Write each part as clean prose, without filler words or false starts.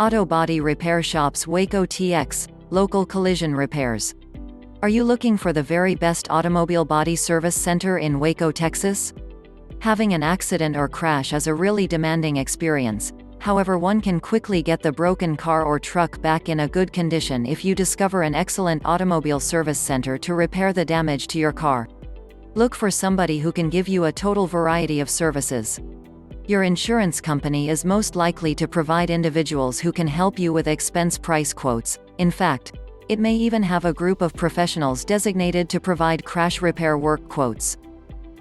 Auto Body Repair Shops Waco TX, local collision repairs. Are you looking for the very best automobile body service center in Waco, Texas? Having an accident or crash is a really demanding experience. However, one can quickly get the broken car or truck back in a good condition if you discover an excellent automobile service center to repair the damage to your car. Look for somebody who can give you a total variety of services. Your insurance company is most likely to provide individuals who can help you with expense price quotes. In fact, it may even have a group of professionals designated to provide crash repair work quotes.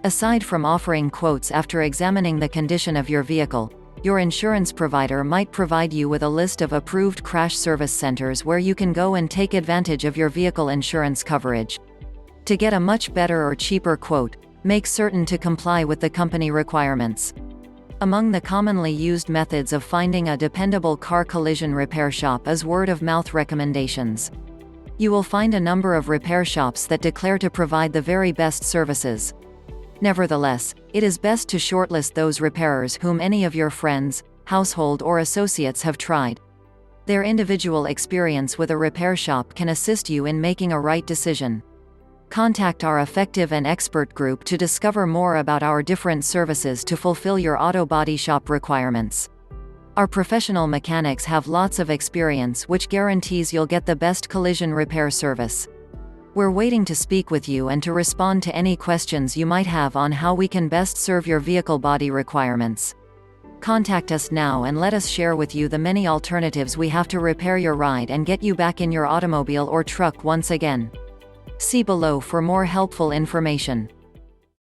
Aside from offering quotes after examining the condition of your vehicle, your insurance provider might provide you with a list of approved crash service centers where you can go and take advantage of your vehicle insurance coverage. To get a much better or cheaper quote, make certain to comply with the company requirements. Among the commonly used methods of finding a dependable car collision repair shop is word-of-mouth recommendations. You will find a number of repair shops that declare to provide the very best services. Nevertheless, it is best to shortlist those repairers whom any of your friends, household or associates have tried. Their individual experience with a repair shop can assist you in making a right decision. Contact our effective and expert group to discover more about our different services to fulfill your auto body shop requirements. Our professional mechanics have lots of experience, which guarantees you'll get the best collision repair service. We're waiting to speak with you and to respond to any questions you might have on how we can best serve your vehicle body requirements. Contact us now and let us share with you the many alternatives we have to repair your ride and get you back in your automobile or truck once again. See below for more helpful information.